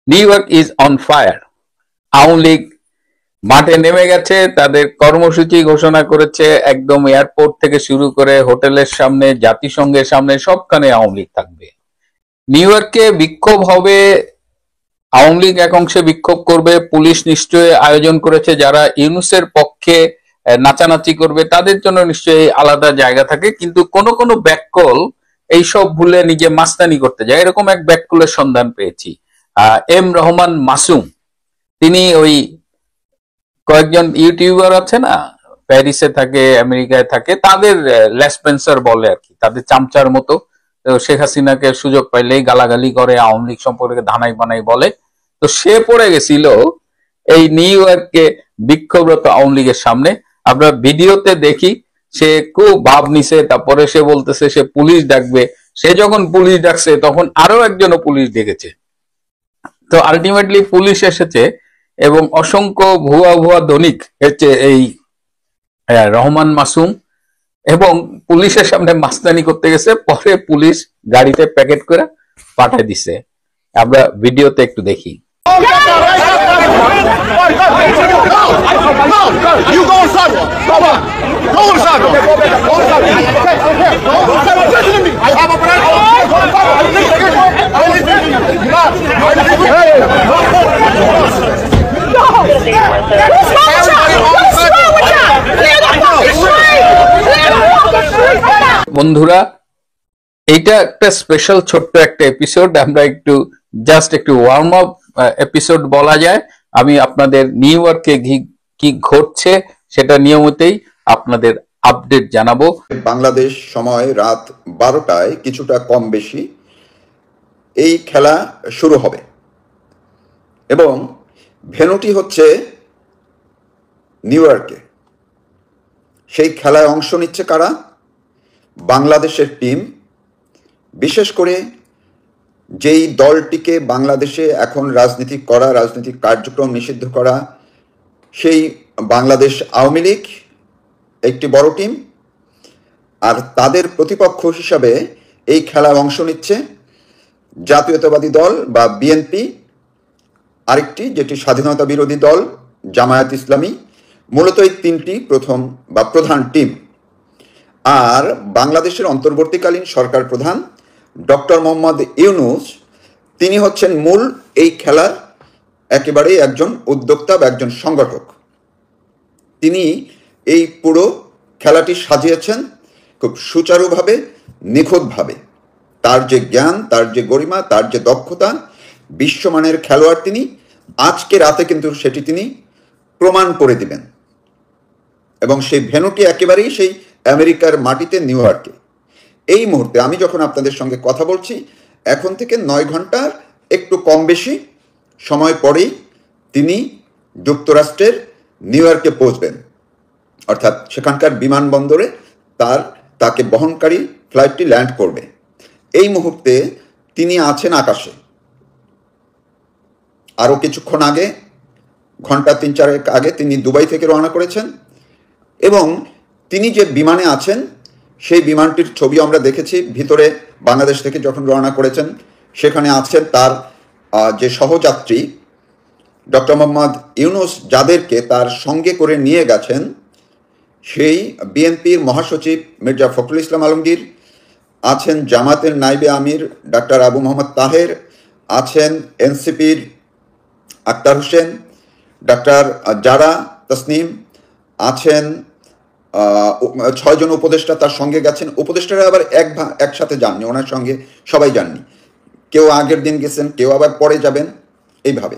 New York is on fire. Awami League মাঠে নেমে গেছে, তাদের কর্মসূচি ঘোষণা করেছে, একদম এয়ারপোর্ট থেকে শুরু করে হোটেলের সামনে, জাতিসংঘের সামনে সবখানে আওয়ামী লীগ থাকবে। নিউ ইয়র্কে বিক্ষোভ হবে, আওয়ামী লীগ এক অংশে বিক্ষোভ করবে, পুলিশ নিশ্চয়ই আয়োজন করেছে যারা ইউনূসের পক্ষে নাচানাচি করবে তাদের জন্য নিশ্চয়ই আলাদা জায়গা থাকে, কিন্তু কোন কোন ব্যাককল এইসব ভুলে নিজে মাস্তানি করতে যায়, এরকম এক ব্যাককলের সন্ধান পেয়েছি। এম রহমান মাসুম, তিনি ওই কয়েকজন ইউটিউবার আছে না, প্যারিসে থাকে, আমেরিকায় থাকে, তাদের লেসপেন্সার বলে আর কি, তাদের চামচার মতো। তো শেখ হাসিনাকে সুযোগ পাইলেই গালাগালি করে, আওয়ামী লীগ সম্পর্কে ধানাই বানাই বলে। তো সে পড়ে গেছিল এই নিউ ইয়র্কে বিক্ষোভরত আওয়ামী লীগের সামনে। আমরা ভিডিওতে দেখি সে খুব ভাব নিছে, তারপরে সে বলতেছে সে পুলিশ ডাকবে। সে যখন পুলিশ ডাকছে তখন আরো একজনও পুলিশ ডেকেছে। তো আলটিমেটলি পুলিশ এসেছে এবং অসংখ্য ভুয়া ভুয়া দৈনিক হচ্ছে এই রহমান মাসুম, এবং পুলিশের সামনে মাস্তানি করতে গেছে, পরে পুলিশ গাড়িতে প্যাকেট করে পাঠিয়ে দিছে। আমরা ভিডিওতে একটু দেখি। বন্ধুরা, এইটা একটা স্পেশাল ছোট্ট একটা এপিসোড, আমরা জাস্ট একটু ওয়ার্ম আপ এপিসোড বলা যায়। আমি আপনাদের নিউ ইয়র্কে কি ঘটছে সেটা নিয়মিতই আপনাদের আপডেট জানাবো। বাংলাদেশ সময় রাত 12টায় কিছুটা কম বেশি এই খেলা শুরু হবে এবং ভেন্যুটি হচ্ছে নিউ ইয়র্কে। সেই খেলায় অংশ নিচ্ছে কারা? বাংলাদেশের টিম। বিশেষ করে যেই দলটিকে বাংলাদেশে এখন রাজনীতিক কার্যক্রম নিষিদ্ধ করা, সেই বাংলাদেশ আওয়ামী লীগ একটি বড় টিম, আর তাদের প্রতিপক্ষ হিসাবে এই খেলায় অংশ নিচ্ছে জাতীয়তাবাদী দল বা বিএনপি, আরেকটি যেটি স্বাধীনতা বিরোধী দল জামায়াত ইসলামী। মূলত এই তিনটি প্রধান টিম। আর বাংলাদেশের অন্তর্বর্তীকালীন সরকার প্রধান ডক্টর মোহাম্মদ ইউনূস, তিনি হচ্ছেন মূল এই খেলার একেবারেই একজন উদ্যোক্তা বা একজন সংগঠক। তিনি এই পুরো খেলাটি সাজিয়েছেন খুব সুচারুভাবে, নিখুঁতভাবে। তার যে জ্ঞান, তার যে গরিমা, তার যে দক্ষতা, বিশ্বমানের খেলোয়াড় তিনি। আজকে রাতে কিন্তু সেটি তিনি প্রমাণ করে দিবেন। এবং সেই ভেন্যুটি একেবারেই সেই আমেরিকার মাটিতে, নিউ ইয়র্কে। এই মুহূর্তে আমি যখন আপনাদের সঙ্গে কথা বলছি, এখন থেকে 9 ঘন্টার একটু কম বেশি সময় পরেই তিনি যুক্তরাষ্ট্রের নিউ ইয়র্কে পৌঁছবেন, অর্থাৎ সেখানকার বিমানবন্দরে তাকে বহনকারী ফ্লাইটটি ল্যান্ড করবে। এই মুহূর্তে তিনি আছেন আকাশে। আরও কিছুক্ষণ আগে, ঘন্টা 3-4 আগে তিনি দুবাই থেকে রওনা করেছেন এবং তিনি যে বিমানে আছেন সেই বিমানটির ছবি আমরা দেখেছি। ভিতরে বাংলাদেশ থেকে যখন রওনা করেছেন সেখানে আছেন তার যে সহযাত্রী ডক্টর মোহাম্মদ ইউনূস, যাদেরকে তার সঙ্গে করে নিয়ে গেছেন সেই বিএনপির মহাসচিব মির্জা ফখরুল ইসলাম আলমগীর, আছেন জামাতের নাইবে আমির ডাক্তার আবু মোহাম্মদ তাহের, আছেন এনসিপির আক্তার হোসেন, ডাক্তার জারা তসনিম, আছেন 6 জন উপদেষ্টা তার সঙ্গে গেছেন। উপদেষ্টারা আবার একসাথে যাননি, ওনার সঙ্গে সবাই যাননি, কেউ আগের দিন গেছেন, কেউ আবার পরে যাবেন, এইভাবে।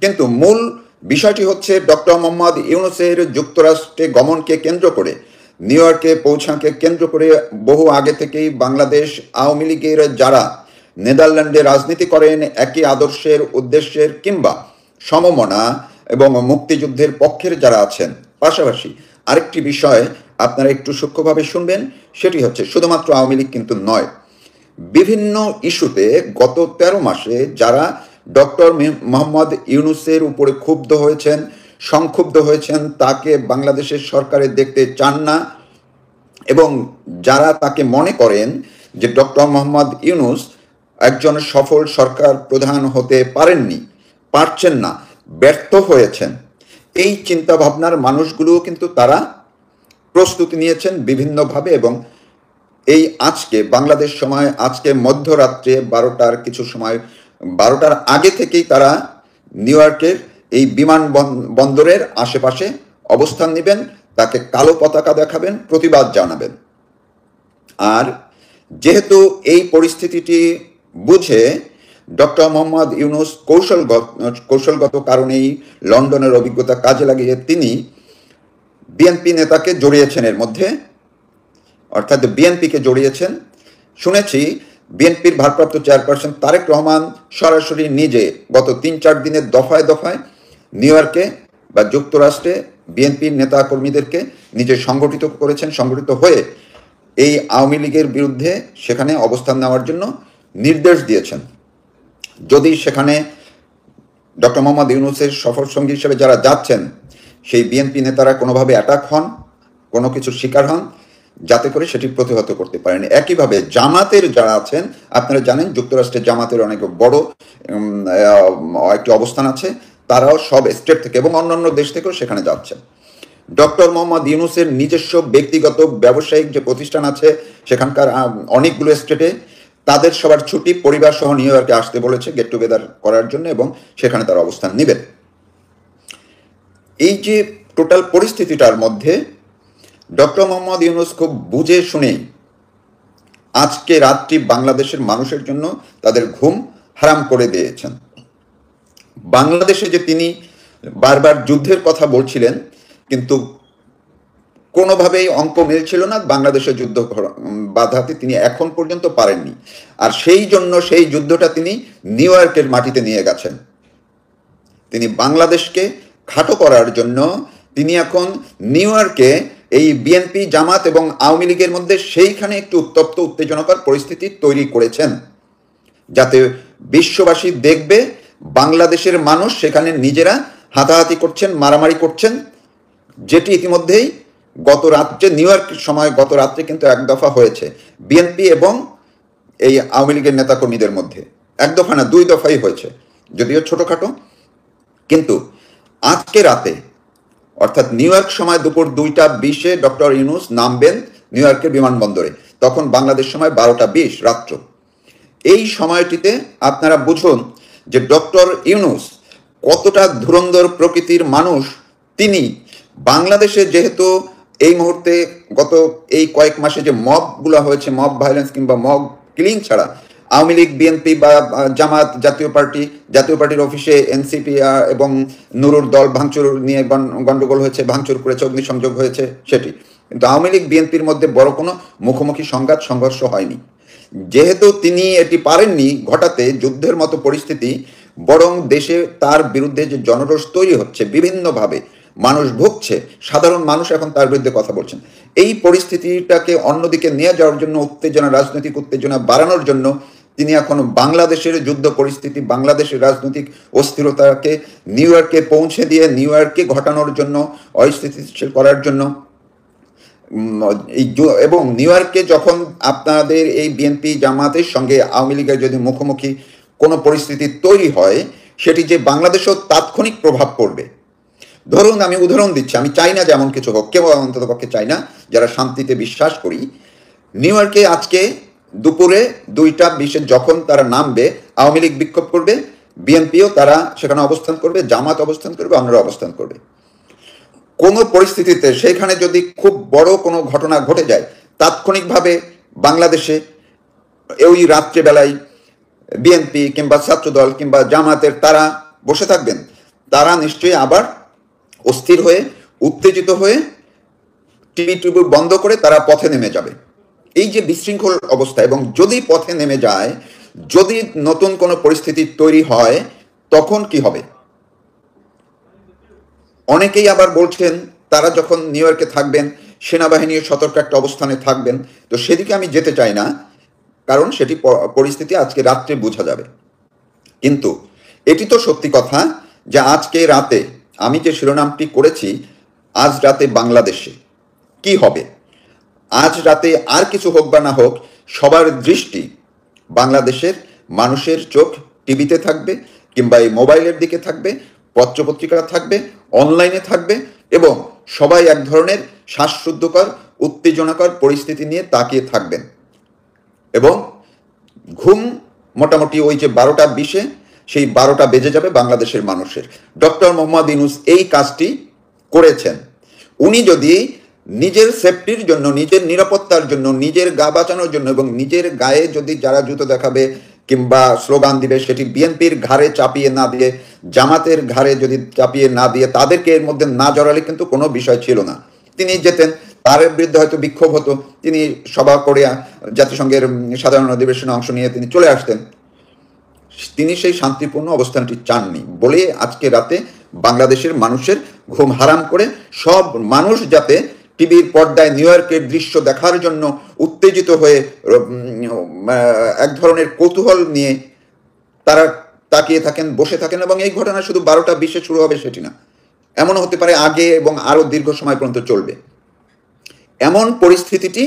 কিন্তু মূল বিষয়টি হচ্ছে ডক্টর মোহাম্মদ ইউনূসের যুক্তরাষ্ট্রে গমনকে কেন্দ্র করে, নিউ ইয়র্কে পৌঁছাকে কেন্দ্র করে বহু আগে থেকেই বাংলাদেশ আওয়ামী লীগের যারা নেদারল্যান্ডে রাজনীতি করেন, একই আদর্শের, উদ্দেশ্যের কিংবা সমমনা এবং মুক্তিযুদ্ধের পক্ষের যারা আছেন, পাশাপাশি আরেকটি বিষয় আপনারা একটু সূক্ষ্মভাবে শুনবেন, সেটি হচ্ছে শুধুমাত্র আওয়ামী লীগ কিন্তু নয়, বিভিন্ন ইস্যুতে গত 13 মাসে যারা ডক্টর মোহাম্মদ ইউনূসের উপরে ক্ষুব্ধ হয়েছেন, সংক্ষুব্ধ হয়েছেন, তাকে বাংলাদেশের সরকারে দেখতে চান না, এবং যারা তাকে মনে করেন যে ডক্টর মোহাম্মদ ইউনূস একজন সফল সরকার প্রধান হতে পারেননি, পারছেন না, ব্যর্থ হয়েছেন, এই চিন্তা ভাবনার মানুষগুলো কিন্তু তারা প্রস্তুতি নিয়েছেন বিভিন্নভাবে। এবং এই আজকে বাংলাদেশ সময় আজকে মধ্যরাত্রে 12টার কিছু সময়, 12টার আগে থেকেই তারা নিউ ইয়র্কের এই বিমান বন্দরের আশেপাশে অবস্থান নেবেন, তাকে কালো পতাকা দেখাবেন, প্রতিবাদ জানাবেন। আর যেহেতু এই পরিস্থিতিটি বুঝে ডক্টর মোহাম্মদ ইউনূস কৌশলগত কারণেই লন্ডনের অভিজ্ঞতা কাজে লাগিয়ে তিনি বিএনপি নেতাকে জড়িয়েছেন এর মধ্যে, অর্থাৎ বিএনপিকে জড়িয়েছেন। শুনেছি বিএনপির ভারপ্রাপ্ত চেয়ারপারসন তারেক রহমান সরাসরি নিজে গত 3-4 দিনের দফায় দফায় নিউ ইয়র্কে বা যুক্তরাষ্ট্রে বিএনপির নেতা কর্মীদেরকে নিজে সংগঠিত হয়ে এই আওয়ামী লীগের বিরুদ্ধে সেখানে অবস্থান নেওয়ার জন্য নির্দেশ দিয়েছেন। যদি সেখানে ডক্টর মোহাম্মদ ইউনূসের সফর সঙ্গী হিসেবে যারা যাচ্ছেন সেই বিএনপি নেতারা কোনোভাবে অ্যাটাক হন, কোনো কিছুর শিকার হন, যাতে করে সেটি প্রতিহত করতে পারেন। একইভাবে জামাতের যারা আছেন, আপনারা জানেন যুক্তরাষ্ট্রের জামাতের অনেক বড় একটি অবস্থান আছে, তারাও সব স্টেট থেকে এবং অন্যান্য দেশ থেকেও সেখানে যাচ্ছেন। ডক্টর মোহাম্মদ ইউনূসের নিজস্ব ব্যক্তিগত ব্যবসায়িক যে প্রতিষ্ঠান আছে সেখানকার অনেকগুলো স্টেটে তাদের সবার ছুটি, পরিবার সহ নিউ ইয়র্কে আসতে বলেছে গেট টুগেদার করার জন্য, এবং সেখানে তারা অবস্থান নেবেন। এই যে টোটাল পরিস্থিতিটার মধ্যে ডক্টর মোহাম্মদ ইউনূস খুব বুঝে শুনেই আজকে রাতটি বাংলাদেশের মানুষের জন্য তাদের ঘুম হারাম করে দিয়েছেন। বাংলাদেশে যে তিনি বারবার যুদ্ধের কথা বলছিলেন, কিন্তু কোনোভাবেই অঙ্ক মিলছিল না, বাংলাদেশের যুদ্ধ বাধাতে তিনি এখন পর্যন্ত পারেননি। আর সেই জন্য সেই যুদ্ধটা তিনি নিউ ইয়র্কের মাটিতে নিয়ে গেছেন। তিনি বাংলাদেশকে খাটো করার জন্য তিনি এখন নিউ ইয়র্কে এই বিএনপি, জামাত এবং আওয়ামী লীগের মধ্যে সেইখানে একটু উত্তপ্ত উত্তেজনাকর পরিস্থিতি তৈরি করেছেন, যাতে বিশ্ববাসী দেখবে বাংলাদেশের মানুষ সেখানে নিজেরা হাতাহাতি করছেন, মারামারি করছেন, যেটি ইতিমধ্যেই গত রাত্রে নিউ ইয়র্কের সময় গত রাত্রে কিন্তু এক দফা হয়েছে বিএনপি এবং এই আওয়ামী লীগের নেতাকর্মীদের মধ্যে। এক দফা না, 2 দফাই হয়েছে, যদিও ছোটখাটো। কিন্তু আজকে রাতে অর্থাৎ নিউ ইয়র্ক সময় দুপুর 2টা 20-এ ডক্টর ইউনূস নামবেন নিউ ইয়র্কের বিমানবন্দরে, তখন বাংলাদেশ সময় 12টা 20 রাত্র। এই সময়টিতে আপনারা বুঝুন যে ডক্টর ইউনূস কতটা ধুরন্ধর প্রকৃতির মানুষ। তিনি বাংলাদেশে যেহেতু এই মুহূর্তে গত এই কয়েক মাসে যে মবগুলো হয়েছে, মব ভায়োলেন্স কিংবা মব কিলিং ছাড়া আওয়ামী লীগ, বিএনপি বা জামাত, জাতীয় পার্টির অফিসে এনসিপি এবং নুরুর দল ভাঙচুর নিয়ে গন্ডগোল হয়েছে, ভাঙচুর করেছে, অগ্নিসংযোগ হয়েছে সেটি। কিন্তু আওয়ামী লীগ বিএনপির মধ্যে বড় কোনো মুখোমুখি সংঘর্ষ হয়নি। যেহেতু তিনি এটি পারেননি ঘটাতে যুদ্ধের মতো পরিস্থিতি, বরং দেশে তার বিরুদ্ধে যে জনরোষ তৈরি হচ্ছে, বিভিন্নভাবে মানুষ ভুগছে, সাধারণ মানুষ এখন তার বিরুদ্ধে কথা বলছেন, এই পরিস্থিতিটাকে অন্যদিকে নিয়ে যাওয়ার জন্য, রাজনৈতিক উত্তেজনা বাড়ানোর জন্য তিনি এখন বাংলাদেশের যুদ্ধ পরিস্থিতি, বাংলাদেশের রাজনৈতিক অস্থিরতাকে নিউ ইয়র্কে পৌঁছে দিয়ে নিউ ইয়র্কে ঘটানোর জন্য, অস্থিতিশীল করার জন্য এবং নিউ ইয়র্কে যখন আপনাদের এই বিএনপি, জামাতের সঙ্গে আওয়ামী লীগের যদি মুখোমুখি কোনো পরিস্থিতি তৈরি হয়, সেটি যে বাংলাদেশেও তাৎক্ষণিক প্রভাব পড়বে। ধরুন, আমি উদাহরণ দিচ্ছি, আমি চাই না যে এমন কিছু হোক, কেউ অন্তত পক্ষে চাই না, যারা শান্তিতে বিশ্বাস করি। নিউ ইয়র্কে আজকে দুপুরে 2টা 20-এ যখন তারা নামবে, আওয়ামী লীগ বিক্ষোভ করবে, বিএনপিও তারা সেখানে অবস্থান করবে, জামাত অবস্থান করবে, অন্যরা অবস্থান করবে। কোনো পরিস্থিতিতে সেখানে যদি খুব বড় কোনো ঘটনা ঘটে যায়, তাৎক্ষণিকভাবে বাংলাদেশে ওই রাত্রেবেলায় বিএনপি কিংবা ছাত্রদল কিংবা জামাতের তারা বসে থাকবেন, তারা নিশ্চয়ই আবার অস্থির হয়ে, উত্তেজিত হয়ে টিভি বন্ধ করে তারা পথে নেমে যাবে। এই যে বিশৃঙ্খল অবস্থা, এবং যদি পথে নেমে যায়, যদি নতুন কোনো পরিস্থিতি তৈরি হয়, তখন কি হবে? অনেকেই আবার বলছেন তারা যখন নিউ ইয়র্কে থাকবেন, সেনাবাহিনীর সতর্ক একটা অবস্থানে থাকবেন। তো সেদিকে আমি যেতে চাই না, কারণ সেটি পরিস্থিতি আজকে রাত্রে বোঝা যাবে। কিন্তু এটি তো সত্যি কথা যে আজকে রাতে আমি যে শিরোনামটি করেছি, আজ রাতে বাংলাদেশে কি হবে, আজ রাতে আর কিছু হোক বা না হোক, সবার দৃষ্টি বাংলাদেশের মানুষের চোখ টিভিতে থাকবে, কিংবা এই মোবাইলের দিকে থাকবে, পত্রপত্রিকা থাকবে, অনলাইনে থাকবে এবং সবাই এক ধরনের শ্বাসরুদ্ধকর উত্তেজনাকর পরিস্থিতি নিয়ে তাকিয়ে থাকবেন এবং ঘুম মোটামুটি ওই যে 12:20 সেই 12টা বেজে যাবে বাংলাদেশের মানুষের। ডক্টর মোহাম্মদ ইউনূস এই কাজটি করেছেন। উনি যদি নিজের সেফটির জন্য, নিজের নিরাপত্তার জন্য, নিজের গা বাঁচানোর জন্য এবং নিজের গায়ে যদি যারা জুতো দেখাবে কিংবা স্লোগান দিবে সেটি বিএনপির ঘাড়ে চাপিয়ে না দিয়ে, জামাতের ঘাড়ে যদি চাপিয়ে না দিয়ে তাদেরকে এর মধ্যে না জড়ালে কিন্তু কোনো বিষয় ছিল না। তিনি যেতেন, তার বিরুদ্ধে হয়তো বিক্ষোভ হতো, তিনি সভা করে জাতিসংঘের সাধারণ অধিবেশনে অংশ নিয়ে তিনি চলে আসতেন। তিনি সেই শান্তিপূর্ণ অবস্থানটি চাননি বলে আজকে রাতে বাংলাদেশের মানুষের ঘুম হারাম করে সব মানুষ যাতে টিভির পর্দায় নিউ ইয়র্কের দৃশ্য দেখার জন্য উত্তেজিত হয়ে এক ধরনের কৌতূহল নিয়ে তারা তাকিয়ে থাকেন, বসে থাকেন এবং এই ঘটনা শুধু 12:20 শুরু হবে সেটি না, এমনও হতে পারে আগে এবং আরো দীর্ঘ সময় পর্যন্ত চলবে। এমন পরিস্থিতিটি,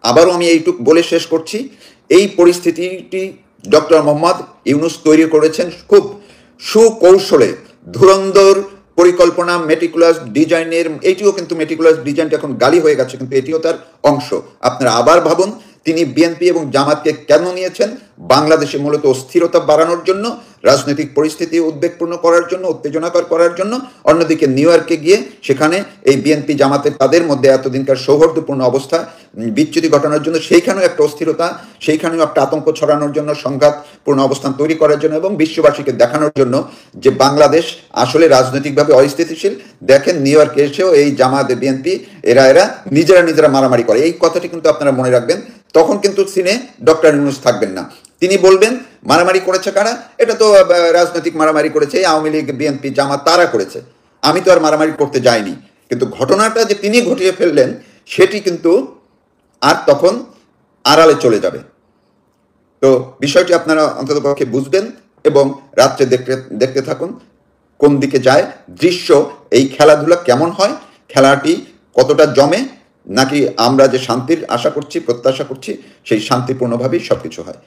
আবারও আমি এইটুক বলে শেষ করছি, এই পরিস্থিতিটি ডক্টর মোহাম্মদ ইউনূস তৈরি করেছেন খুব সুকৌশলে, ধুরন্ধর পরিকল্পনা, মেটিকুলাস ডিজাইনের। এটিও কিন্তু মেটিকুলাস ডিজাইনটা এখন গালি হয়ে গেছে, কিন্তু এটিও তার অংশ। আপনারা আবার ভাবুন, তিনি বিএনপি এবং জামাতকে কেন নিয়েছেন? বাংলাদেশে মূলত অস্থিরতা বাড়ানোর জন্য, রাজনৈতিক পরিস্থিতি উদ্বেগপূর্ণ করার জন্য, উত্তেজনাকর করার জন্য। অন্যদিকে নিউ ইয়র্কে গিয়ে সেখানে এই বিএনপি জামাতের তাদের মধ্যে এতদিনকার সৌহার্দ্যপূর্ণ অবস্থা বিচ্যুতি ঘটানোর জন্য, সেইখানেও একটা অস্থিরতা, সেইখানেও একটা আতঙ্ক ছড়ানোর জন্য, সংঘাতপূর্ণ অবস্থান তৈরি করার জন্য এবং বিশ্ববাসীকে দেখানোর জন্য যে বাংলাদেশ আসলে রাজনৈতিকভাবে অস্থিতিশীল। দেখেন নিউ ইয়র্কে এসেও এই জামাত বিএনপি এরা নিজেরা মারামারি করে, এই কথাটি কিন্তু আপনারা মনে রাখবেন। তখন কিন্তু সিনে ডক্টর ইউনূস থাকবেন না, তিনি বলবেন মারামারি করেছে কারা? এটা তো রাজনৈতিক মারামারি করেছে আওয়ামী লীগ, বিএনপি, জামাত, তারা করেছে, আমি তো আর মারামারি করতে যাইনি। কিন্তু ঘটনাটা যে তিনি ঘটিয়ে ফেললেন সেটি কিন্তু আর তখন আড়ালে চলে যাবে। তো বিষয়টি আপনারা অন্ততপক্ষে বুঝবেন এবং রাত্রে দেখতে থাকুন কোন দিকে যায় দৃশ্য, এই খেলাধুলা কেমন হয়, খেলাটি কতটা জমে, নাকি আমরা যে শান্তির আশা করছি, প্রত্যাশা করছি সেই শান্তিপূর্ণভাবেই সবকিছু হয়।